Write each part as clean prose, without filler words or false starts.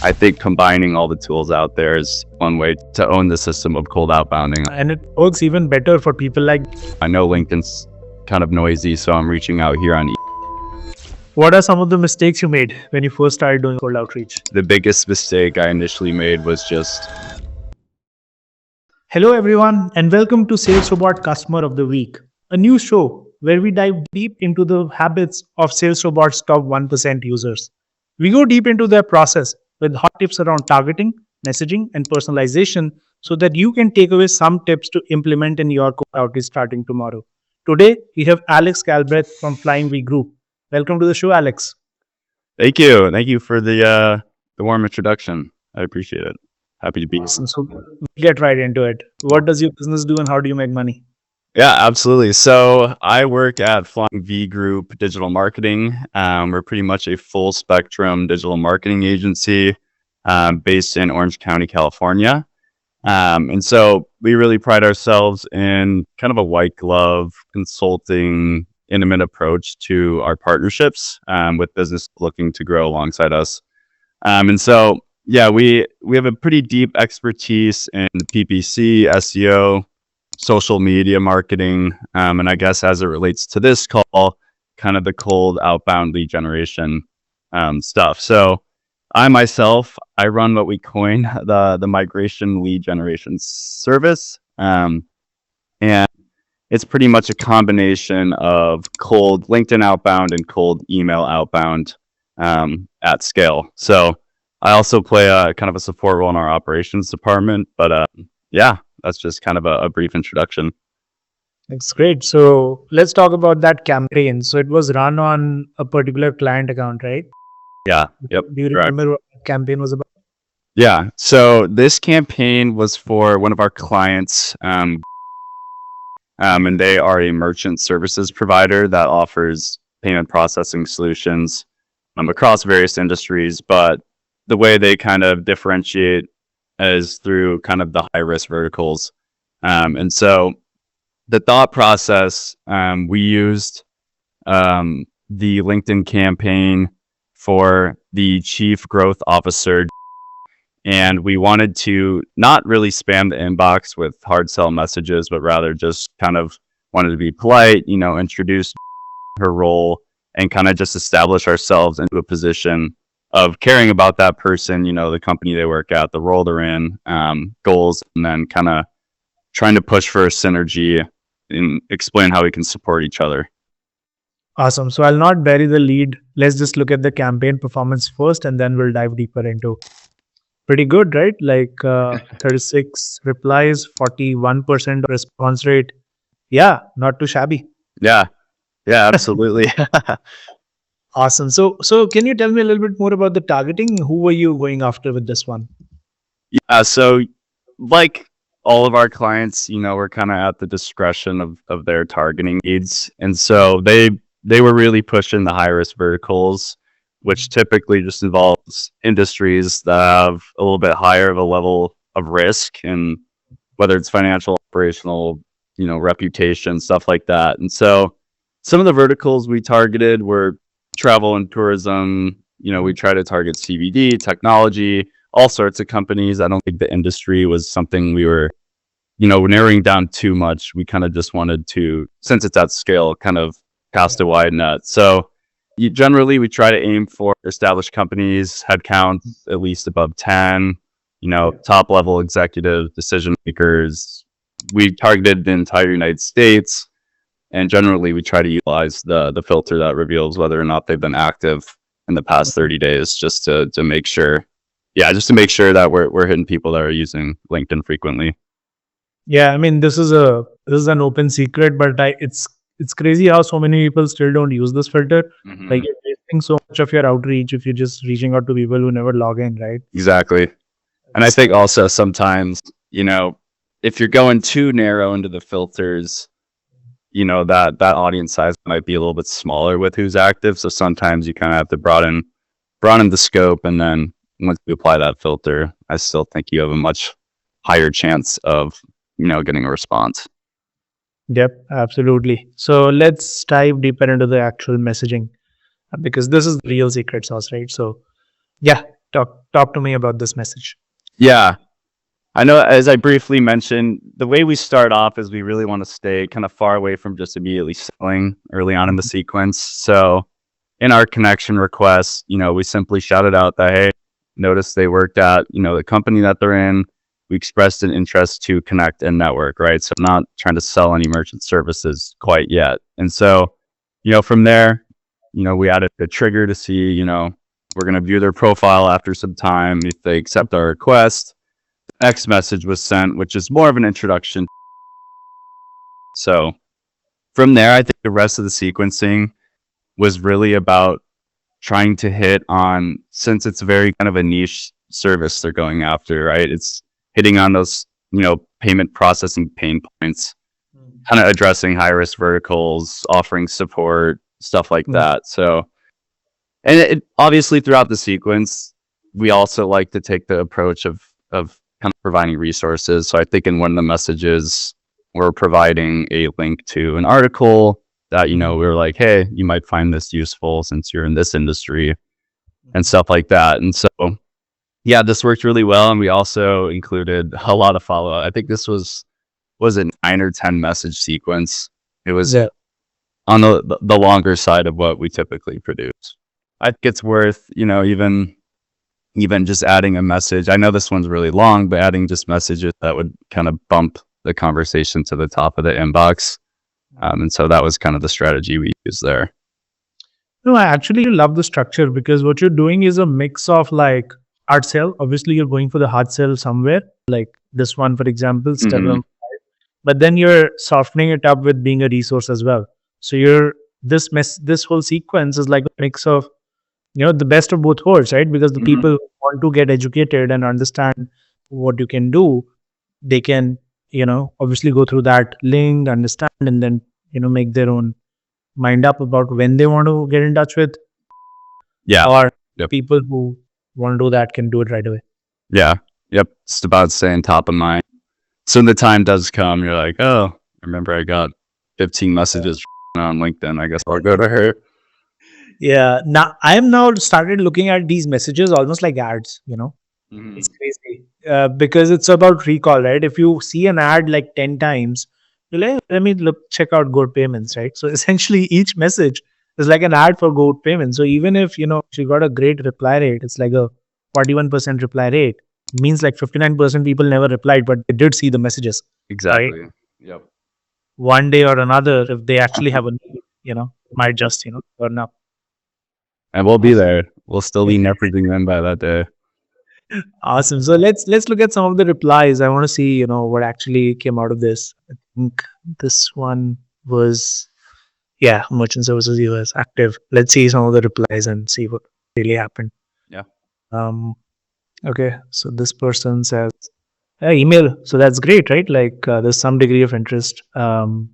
I think combining all the tools out there is one way to own the system of cold outbounding. And it works even better for people like, I know LinkedIn's kind of noisy, so I'm reaching out here on what are some of the mistakes you made when you first started doing cold outreach? The biggest mistake I initially made was just Hello everyone and welcome to SalesRobot Customer of the Week, a new show where we dive deep into the habits of SalesRobot's top 1% users. We go deep into their process with hot tips around targeting, messaging, and personalization so that you can take away some tips to implement in your cold outreach starting tomorrow. Today, we have Alex Galbreath from Flying V Group. Welcome to the show, Alex. thank you for the warm introduction. I appreciate it. Happy to be here. Awesome. So we'll get right into it. What does your business do and how do you make money? Yeah, absolutely. So I work at Flying V Group Digital Marketing. We're pretty much a full spectrum digital marketing agency based in Orange County, California. And so we really pride ourselves in kind of a white glove consulting, intimate approach to our partnerships with business looking to grow alongside us. And so, yeah, we have a pretty deep expertise in PPC, SEO, social media marketing, and I guess as it relates to this call, kind of the cold outbound lead generation stuff. So I myself, I run what we coin the migration lead generation service, and it's pretty much a combination of cold LinkedIn outbound and cold email outbound at scale. So I also play a kind of a support role in our operations department, but yeah, that's just kind of a brief introduction. That's great. So let's talk about that campaign. So it was run on a particular client account, right? Yeah. Yep. Do you Correct. remember what the campaign was about? Yeah. So this campaign was for one of our clients, and they are a merchant services provider that offers payment processing solutions across various industries. But the way they kind of differentiate is through kind of the high risk verticals. And so the thought process, we used the LinkedIn campaign for the chief growth officer, and we wanted to not really spam the inbox with hard sell messages, but rather just kind of wanted to be polite, introduce her role and kind of just establish ourselves into a position of caring about that person, the company they work at, the role they're in, goals, and then kind of trying to push for a synergy and explain how we can support each other. Awesome. So I'll not bury the lead. Let's just look at the campaign performance first and then we'll dive deeper into. Pretty good, right? Like 36 replies, 41% response rate. Yeah, not too shabby. Yeah, absolutely. Awesome. So can you tell me a little bit more about the targeting? Who were you going after with this one? Yeah, so like all of our clients, we're kind of at the discretion of their targeting needs. And so they were really pushing the high risk verticals, which typically just involves industries that have a little bit higher of a level of risk, and whether it's financial, operational, reputation, stuff like that. And so some of the verticals we targeted were travel and tourism. We try to target CBD, technology, all sorts of companies. I don't think the industry was something we were, narrowing down too much. We kind of just wanted to, since it's at scale, kind of cast a wide net. So generally we try to aim for established companies, headcount at least above 10, top level executive decision makers. We targeted the entire United States. And generally, we try to utilize the filter that reveals whether or not they've been active in the past 30 days, just to make sure, that we're hitting people that are using LinkedIn frequently. Yeah, I mean this is an open secret, but it's crazy how so many people still don't use this filter. Mm-hmm. Like you're wasting so much of your outreach if you're just reaching out to people who never log in, right? Exactly. And I think also sometimes, if you're going too narrow into the filters, that audience size might be a little bit smaller with who's active. So sometimes you kind of have to broaden the scope. And then once you apply that filter, I still think you have a much higher chance of, getting a response. Yep, absolutely. So let's dive deeper into the actual messaging because this is the real secret sauce, right? So yeah, Talk to me about this message. Yeah. I know, as I briefly mentioned, the way we start off is we really want to stay kind of far away from just immediately selling early on in the sequence. So in our connection request, we simply shouted out that, hey, notice they worked at, the company that they're in. We expressed an interest to connect and network, right? So not trying to sell any merchant services quite yet. And so, from there, we added a trigger to see, we're going to view their profile after some time. If they accept our request, the next message was sent, which is more of an introduction. So from there, I think the rest of the sequencing was really about trying to hit on, since it's very kind of a niche service they're going after, right? It's hitting on those, payment processing pain points, kind of addressing high risk verticals, offering support, stuff like that. So, and it obviously throughout the sequence, we also like to take the approach of kind of providing resources. So I think in one of the messages, we're providing a link to an article that, we were like, hey, you might find this useful since you're in this industry and stuff like that. And so, yeah, this worked really well. And we also included a lot of follow up. I think this was it 9 or 10 message sequence. It was on the longer side of what we typically produce. I think it's worth, even just adding a message. I know this one's really long, but adding just messages that would kind of bump the conversation to the top of the inbox. And so that was kind of the strategy we used there. No, I actually love the structure because what you're doing is a mix of like hard sell. Obviously, you're going for the hard sell somewhere, like this one, for example, step number 5. But then you're softening it up with being a resource as well. So this whole sequence is like a mix of the best of both worlds, right? Because the people who want to get educated and understand what you can do, they can obviously go through that link, understand, and then make their own mind up about when they want to get in touch with. Or people who want to do that can do it right away. Yeah. Yep. It's about staying top of mind. So when the time does come, you're like, oh, I remember I got 15 messages on LinkedIn. I guess I'll go to her. Yeah. Now I am started looking at these messages almost like ads. It's crazy because it's about recall, right? If you see an ad like 10 times, you're like, let me check out Goat Payments, right? So essentially, each message is like an ad for Goat Payments. So even if she got a great reply rate, it's like a 41% reply rate. It means like 59% people never replied, but they did see the messages. Exactly. Right? Yep. One day or another, if they actually have a need, might just turn up. And we'll be there. We'll still be everything in by that day. Awesome. So let's look at some of the replies. I want to see what actually came out of this. I think this one was merchant services US active. Let's see some of the replies and see what really happened. Yeah. Okay. So this person says email. So that's great, right? Like there's some degree of interest from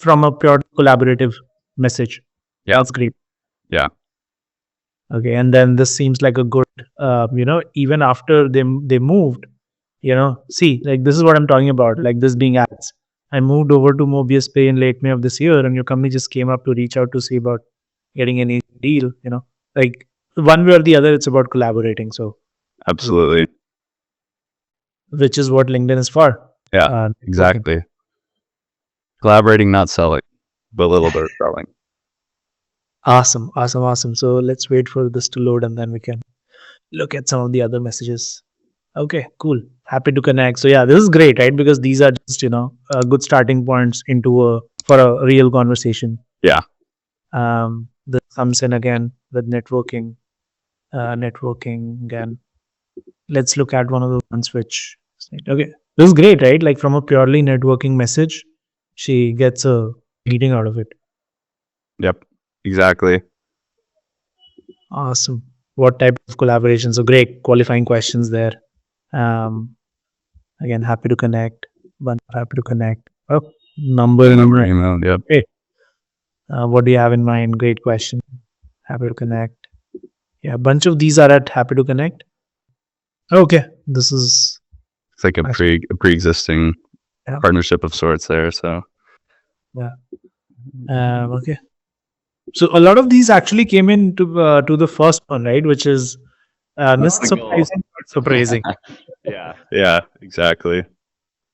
a pure collaborative message. Yeah. That's great. Yeah. Okay, and then this seems like a good, even after they moved, see, like this is what I'm talking about, like this being ads. I moved over to Mobius Pay in late May of this year, and your company just came up to reach out to see about getting any deal, like one way or the other, it's about collaborating. So, absolutely. Which is what LinkedIn is for. Yeah, exactly. Collaborating, not selling, but a little bit of selling. Awesome. So let's wait for this to load and then we can look at some of the other messages. Okay, cool. Happy to connect. So yeah, this is great, right? Because these are just, good starting points for a real conversation. Yeah. This comes in again with networking again. Let's look at one of the ones which, okay, this is great, right? Like from a purely networking message, she gets a meeting out of it. Yep. Exactly. Awesome. What type of collaboration? So great qualifying questions there. Again, happy to connect. Oh, number email. Yep. Great. What do you have in mind? Great question. Happy to connect. Yeah, a bunch of these are at happy to connect. Okay, this is. It's like a pre-existing partnership of sorts there. So. Yeah. Okay. So a lot of these actually came in to the first one, right? Which is That's Not the goal. surprising, but surprising. Yeah, exactly.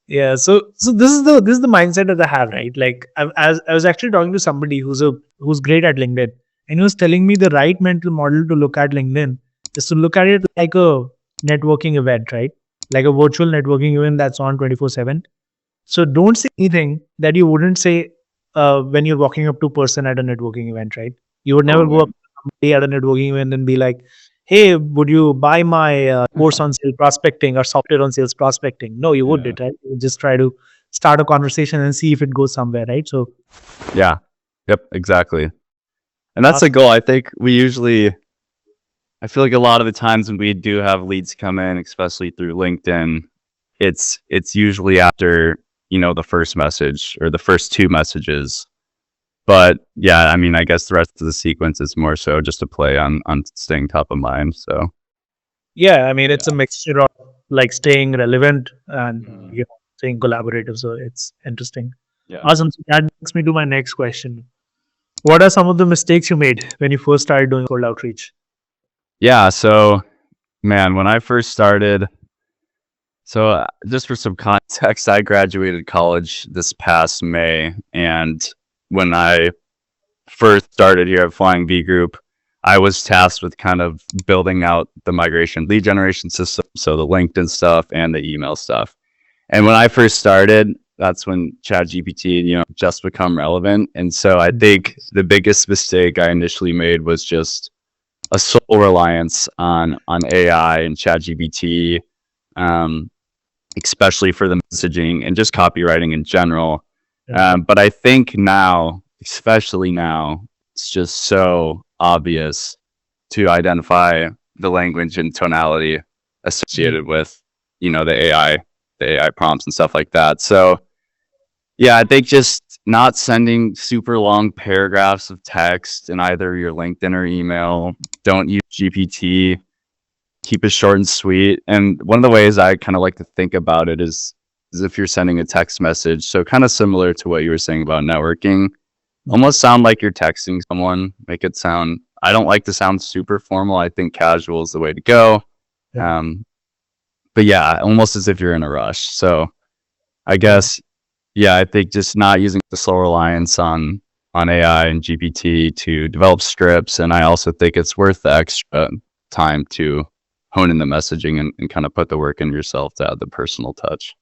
Yeah, so this is the mindset that I have, right? Like I was actually talking to somebody who's great at LinkedIn, and he was telling me the right mental model to look at LinkedIn is to look at it like a networking event, right? Like a virtual networking event that's on 24/7. So don't say anything that you wouldn't say when you're walking up to a person at a networking event, right? You would never go up Totally. to somebody at a networking event and be like, "Hey, would you buy my course on sales prospecting or software on sales prospecting?" No, you Yeah. wouldn't, right? You would just try to start a conversation and see if it goes somewhere, right? So, Yeah. Yep, exactly. And that's the awesome. goal. I feel like a lot of the times when we do have leads come in, especially through LinkedIn, it's usually after, the first message or the first two messages. But yeah, I mean, I guess the rest of the sequence is more so just a play on staying top of mind. So Yeah, I mean, it's a yeah. mixture of like staying relevant and Mhm. staying collaborative. So it's interesting. Yeah. Awesome. So that brings me to my next question. What are some of the mistakes you made when you first started doing cold outreach? Yeah. So man, when I first started, just for some context, I graduated college this past May, and when I first started here at Flying V Group, I was tasked with kind of building out the migration lead generation system, so the LinkedIn stuff and the email stuff. And when I first started, that's when ChatGPT, just become relevant. And so I think the biggest mistake I initially made was just a sole reliance on AI and ChatGPT, um, especially for the messaging and just copywriting in general. Yeah. But I think now, especially now, it's just so obvious to identify the language and tonality Mm. associated with, the AI prompts and stuff like that. So yeah, I think just not sending super long paragraphs of text in either your LinkedIn or email. Don't use GPT. Keep it short and sweet. And one of the ways I kind of like to think about it is if you're sending a text message. So kind of similar to what you were saying about networking, Mm. almost sound like you're texting someone. Make it sound. I don't like to sound super formal. I think casual is the way to go. Yeah. Um, but yeah, almost as if you're in a rush. So I Yeah. guess, yeah, I think just not using the slow reliance on AI and GPT to develop scripts, and I also think it's worth the extra time to hone in the messaging and kind of put the work in yourself to add the personal touch.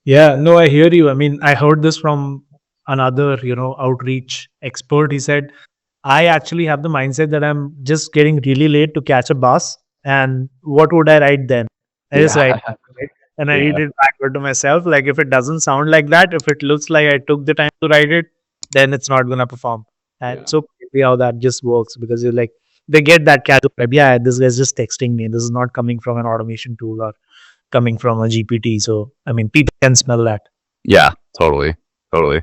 Yeah, no, I hear you. I mean, I heard this from another, outreach expert. He said, I actually have the mindset that I'm just getting really late to catch a bus. And what would I write then? I just write, Yeah, right? And I read yeah, it backward to myself. Like, if it doesn't sound like that, if it looks like I took the time to write it, then it's not going to perform. And yeah, so crazy how that just works because you're like, they get that casual vibe. Yeah, this guy's just texting me. This is not coming from an automation tool or coming from a GPT. So, I mean, people can smell that. yeah, totally, totally.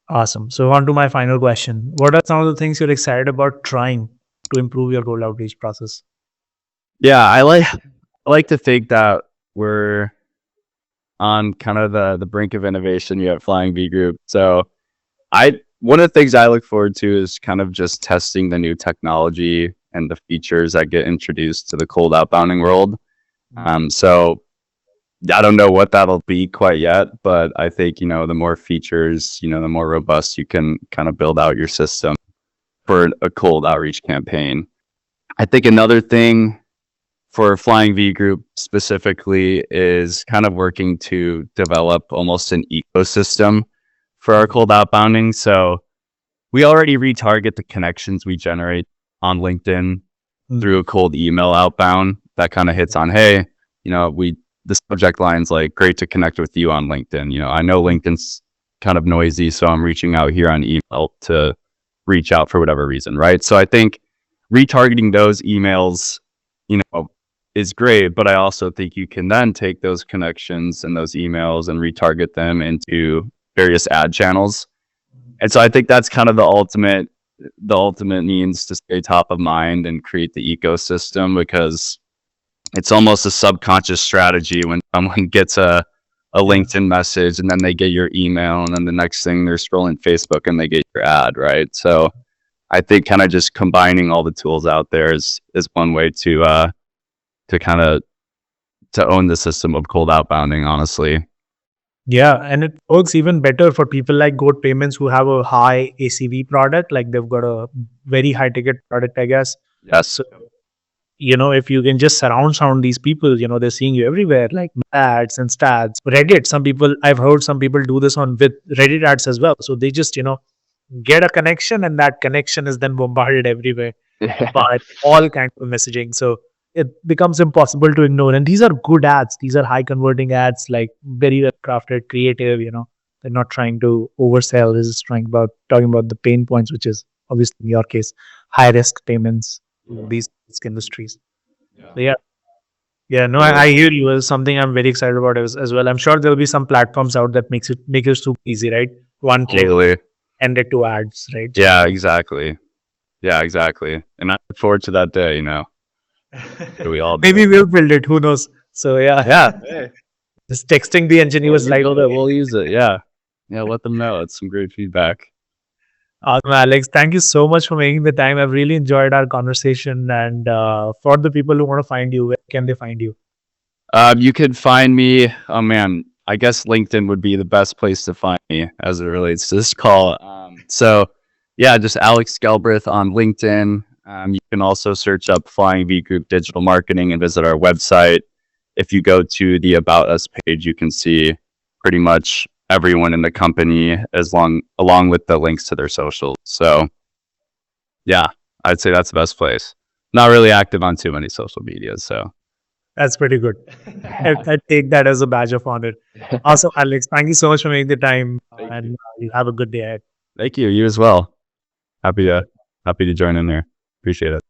Awesome. So, on to my final question. What are some of the things you're excited about trying to improve your cold outreach process? Yeah, I like to think that we're on kind of the brink of innovation here at Flying V Group. So I one of the things I look forward to is kind of just testing the new technology and the features that get introduced to the cold outbounding world. So I don't know what that'll be quite yet, but I think, the more features, the more robust you can kind of build out your system for a cold outreach campaign. I think another thing for Flying V Group specifically is kind of working to develop almost an ecosystem for our cold outbounding. So we already retarget the connections we generate on LinkedIn Mm. through a cold email outbound that kind of hits on, hey, the subject line's like, great to connect with you on LinkedIn. I know LinkedIn's kind of noisy, so I'm reaching out here on email to reach out for whatever reason, right? So I think retargeting those emails, is great, but I also think you can then take those connections and those emails and retarget them into various ad channels. And so I think that's kind of the ultimate means to stay top of mind and create the ecosystem, because it's almost a subconscious strategy when someone gets a Yeah. LinkedIn message and then they get your email, and then the next thing they're scrolling Facebook and they get your ad, right? So I think kind of just combining all the tools out there is one way to kind of to own the system of cold outbounding, honestly. Yeah, and it works even better for people like Goat Payments who have a high ACV product, like they've got a very high ticket product, I guess. Yes. So, if you can just surround sound these people, they're seeing you everywhere, like ads and stats. Reddit, I've heard some people do this on with Reddit ads as well. So they just, get a connection and that connection is then bombarded everywhere by all kinds of messaging. So it becomes impossible to ignore. And these are good ads. These are high converting ads, like very well crafted, creative, They're not trying to oversell. This is talking about the pain points, which is obviously in your case, high risk payments, these risk industries. So yeah. Yeah, no, I hear you. It's something I'm very excited about as well. I'm sure there'll be some platforms out that make it super easy, right? One click, Totally. end it to ads, right? Yeah, exactly. Yeah, exactly. And I look forward to that day, we all do. Maybe we'll build it. Who knows? So yeah, Yeah. just texting the engineer was like, We'll use it. Yeah. Yeah, let them know. It's some great feedback. awesome, Alex. Thank you so much for making the time. I've really enjoyed our conversation. And for the people who want to find you, where can they find you? You could find me. Oh man, I guess LinkedIn would be the best place to find me as it relates to this call. So yeah, just Alex Galbreath on LinkedIn. You can also search up Flying V Group Digital Marketing and visit our website. If you go to the About Us page, you can see pretty much everyone in the company along with the links to their socials. So yeah, I'd say that's the best place. Not really active on too many social medias, so. That's pretty good. I take that as a badge of honor. Awesome, Alex. Thank you so much for making the time, and you have a good day ahead. Thank you. You as well. Happy to join in there. Appreciate it.